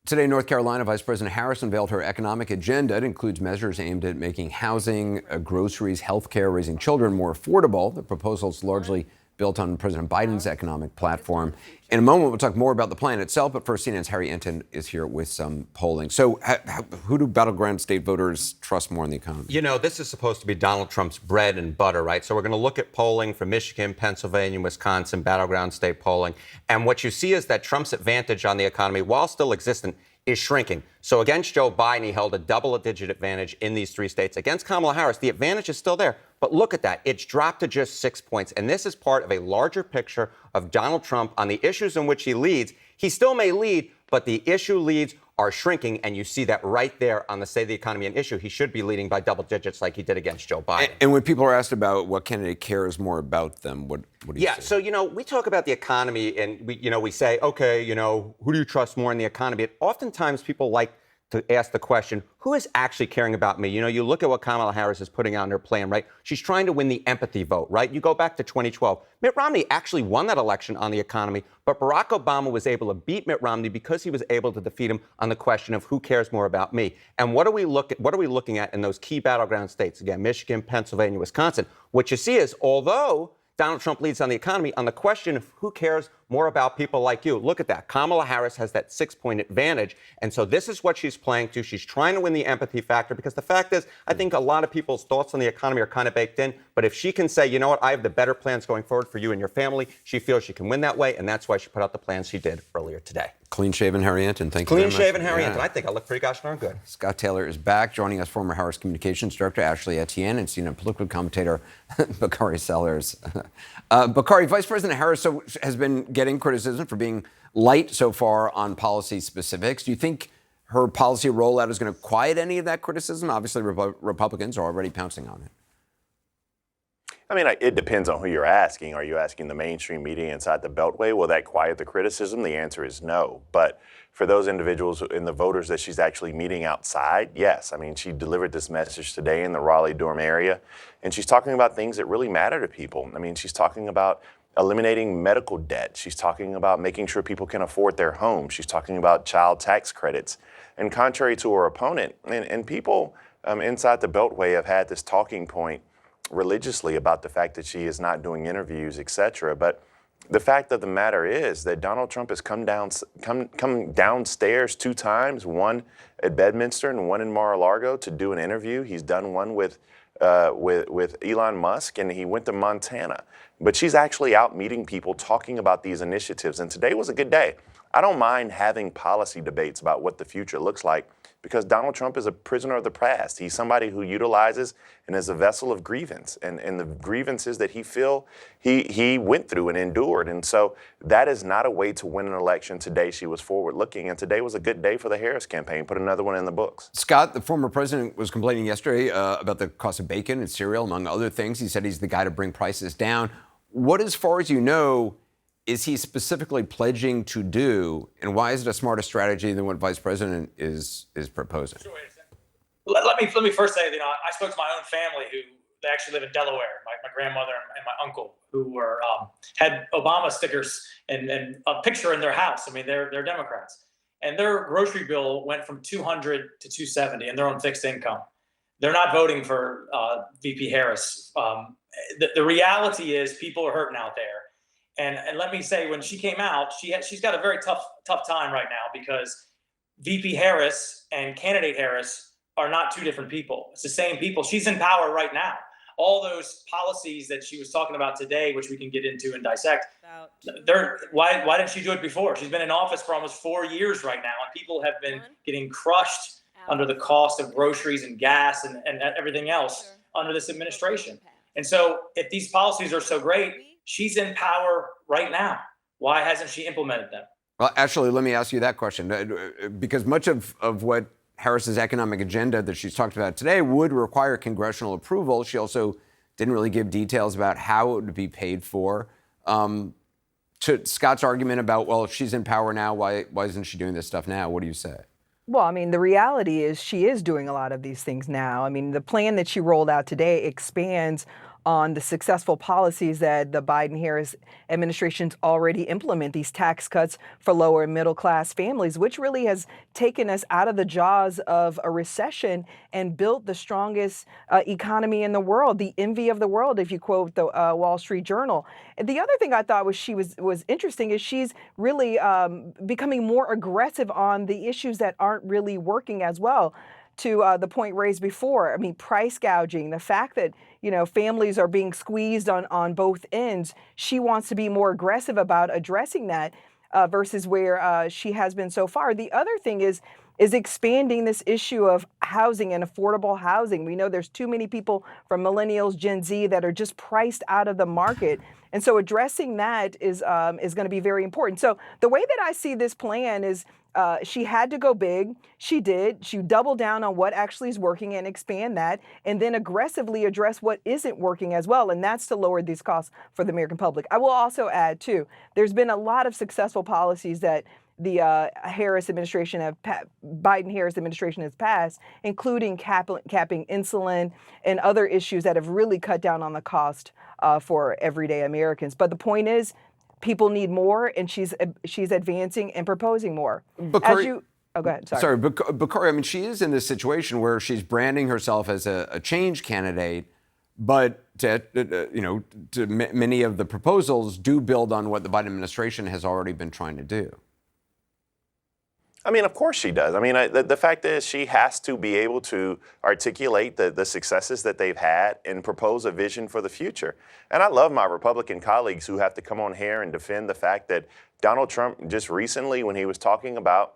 Today, North Carolina Vice President Harris unveiled her economic agenda. It includes measures aimed at making housing, groceries, health care, raising children more affordable. The proposal is largely built on President Biden's economic platform. In a moment, we'll talk more about the plan itself, but first, CNN's Harry Enten is here with some polling. So who do battleground state voters trust more in the economy? You know, this is supposed to be Donald Trump's bread and butter, right? So we're going to look at polling from Michigan, Pennsylvania, Wisconsin, battleground state polling. And what you see is that Trump's advantage on the economy, while still existent, is shrinking. So against Joe Biden, he held a double-digit advantage in these three states. Against Kamala Harris, the advantage is still there. But look at that. It's dropped to just 6 points. And this is part of a larger picture of Donald Trump on the issues in which he leads. He still may lead, but the issue leads are shrinking. And you see that right there on the State of the Economy and issue. He should be leading by double digits like he did against Joe Biden. And when people are asked about what candidate cares more about them, what do you say? So, we talk about the economy and we say, okay, who do you trust more in the economy? And oftentimes people like to ask the question, who is actually caring about me? You look at what Kamala Harris is putting on her plan, right? She's trying to win the empathy vote, right? You go back to 2012. Mitt Romney actually won that election on the economy, but Barack Obama was able to beat Mitt Romney because he was able to defeat him on the question of who cares more about me. And what are we looking at in those key battleground states? Again, Michigan, Pennsylvania, Wisconsin. What you see is, although Donald Trump leads on the economy, on the question of who cares more about people like you. Look at that. Kamala Harris has that 6-point advantage. And so this is what she's playing to. She's trying to win the empathy factor because the fact is, I think a lot of people's thoughts on the economy are kind of baked in. But if she can say, you know what, I have the better plans going forward for you and your family, she feels she can win that way. And that's why she put out the plans she did earlier today. Clean-shaven Harry Enten, thank you very much. Clean-shaven Harry Enten. I think I look pretty gosh darn good. Scott Taylor is back. Joining us, former Harris Communications Director Ashley Etienne and CNN political commentator Bakari Sellers. Bakari, Vice President Harris has been getting criticism for being light so far on policy specifics. Do you think her policy rollout is going to quiet any of that criticism? Obviously, Republicans are already pouncing on it. I mean, it depends on who you're asking. Are you asking the mainstream media inside the Beltway? Will that quiet the criticism? The answer is no. But for those individuals and the voters that she's actually meeting outside, yes. I mean, she delivered this message today in the Raleigh-Durham area, and she's talking about things that really matter to people. I mean, she's talking about eliminating medical debt. She's talking about making sure people can afford their homes. She's talking about child tax credits. And contrary to her opponent, and people inside the Beltway have had this talking point religiously about the fact that she is not doing interviews, et cetera. But the fact of the matter is that Donald Trump has come downstairs 2 times, one at Bedminster and one in Mar-a-Lago to do an interview. He's done one with Elon Musk, and he went to Montana. But she's actually out meeting people, talking about these initiatives. And today was a good day. I don't mind having policy debates about what the future looks like because Donald Trump is a prisoner of the past. He's somebody who utilizes and is a vessel of grievance and the grievances that he went through and endured. And so that is not a way to win an election. Today she was forward looking, and today was a good day for the Harris campaign. Put another one in the books. Scott, the former president, was complaining yesterday about the cost of bacon and cereal, among other things. He said he's the guy to bring prices down. What, as far as you know, is he specifically pledging to do, and why is it a smarter strategy than what Vice President is proposing? Sure, let me first say, I spoke to my own family who they actually live in Delaware. My grandmother and my uncle who were had Obama stickers and a picture in their house. I mean, they're Democrats, and their grocery bill went from $200 to $270, and they're on fixed income. They're not voting for VP Harris. The reality is people are hurting out there. And let me say, when she came out, she's got a very tough time right now because VP Harris and candidate Harris are not two different people. It's the same people. She's in power right now. All those policies that she was talking about today, which we can get into and dissect, why didn't she do it before? She's been in office for almost 4 years right now, and people have been getting crushed under the cost of groceries and gas and everything else under this administration. And so if these policies are so great, she's in power right now. Why hasn't she implemented them? Well, actually, let me ask you that question. Because much of what Harris's economic agenda that she's talked about today would require congressional approval. She also didn't really give details about how it would be paid for. To Scott's argument about, well, if she's in power now, why isn't she doing this stuff now? What do you say? Well, I mean, the reality is she is doing a lot of these things now. I mean, the plan that she rolled out today expands on the successful policies that the Biden-Harris administration's already implement, these tax cuts for lower and middle class families, which really has taken us out of the jaws of a recession and built the strongest economy in the world, the envy of the world, if you quote the Wall Street Journal. And the other thing I thought was interesting is she's really becoming more aggressive on the issues that aren't really working as well. To the point raised before, I mean, price gouging, the fact that, families are being squeezed on both ends. She wants to be more aggressive about addressing that versus where she has been so far. The other thing is expanding this issue of housing and affordable housing. We know there's too many people from millennials, Gen Z that are just priced out of the market. And so addressing that is going to be very important. So the way that I see this plan is she had to go big. She did. She doubled down on what actually is working and expand that, and then aggressively address what isn't working as well. And that's to lower these costs for the American public. I will also add, too, there's been a lot of successful policies that the Biden-Harris administration has passed, including capping insulin and other issues that have really cut down on the cost for everyday Americans. But the point is, people need more, and she's advancing and proposing more. But As Cory, you, oh, go ahead. Sorry. but Cory, I mean, she is in this situation where she's branding herself as a change candidate, but many of the proposals do build on what the Biden administration has already been trying to do. I mean, of course she does. I mean, the fact is she has to be able to articulate the successes that they've had and propose a vision for the future. And I love my Republican colleagues who have to come on here and defend the fact that Donald Trump just recently, when he was talking about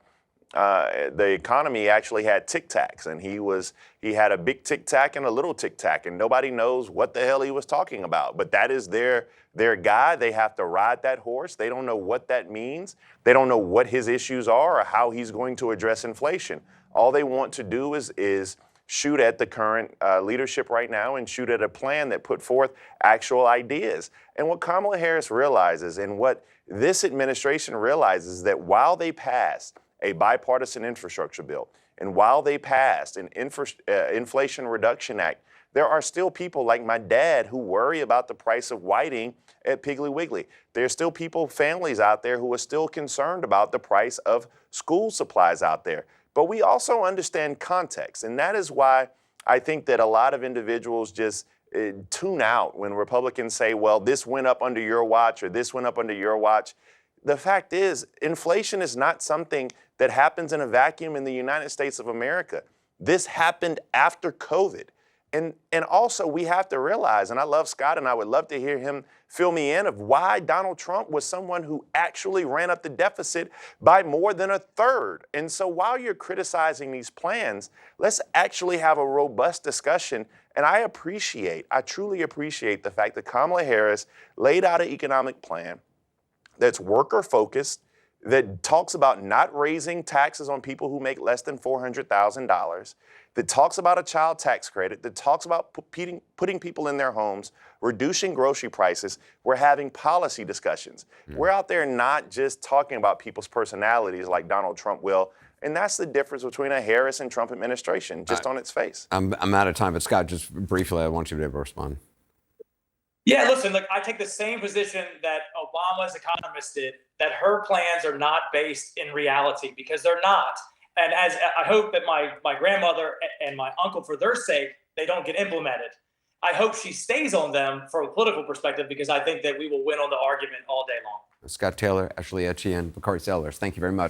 the economy, actually had tic tacs, and he had a big tic tac and a little tic tac, and nobody knows what the hell he was talking about. But that is their guy. They have to ride that horse. They don't know what that means. They don't know what his issues are or how he's going to address inflation. All they want to do is shoot at the current leadership right now and shoot at a plan that put forth actual ideas. And what Kamala Harris realizes, and what this administration realizes, is that while they passed a bipartisan infrastructure bill, and while they passed an Inflation Reduction Act, there are still people like my dad who worry about the price of whiting at Piggly Wiggly. There's still families out there who are still concerned about the price of school supplies out there. But we also understand context, and that is why I think that a lot of individuals just tune out when Republicans say, well, this went up under your watch or this went up under your watch. The fact is, inflation is not something that happens in a vacuum in the United States of America. This happened after COVID. And also we have to realize, and I love Scott, and I would love to hear him fill me in of why Donald Trump was someone who actually ran up the deficit by more than a third. And so while you're criticizing these plans, let's actually have a robust discussion. And I truly appreciate the fact that Kamala Harris laid out an economic plan that's worker focused, that talks about not raising taxes on people who make less than $400,000, that talks about a child tax credit, that talks about putting people in their homes, reducing grocery prices. We're having policy discussions. We're out there not just talking about people's personalities like Donald Trump will. And that's the difference between a Harris and Trump administration, just on its face. I'm out of time, but Scott, just briefly, I want you to be able to respond. Yeah, listen, look, I take the same position that Obama's economists did, that her plans are not based in reality, because they're not. And as I hope that my grandmother and my uncle, for their sake, they don't get implemented. I hope she stays on them from a political perspective, because I think that we will win on the argument all day long. Scott Taylor, Ashley Etienne, Bakari Sellers, thank you very much.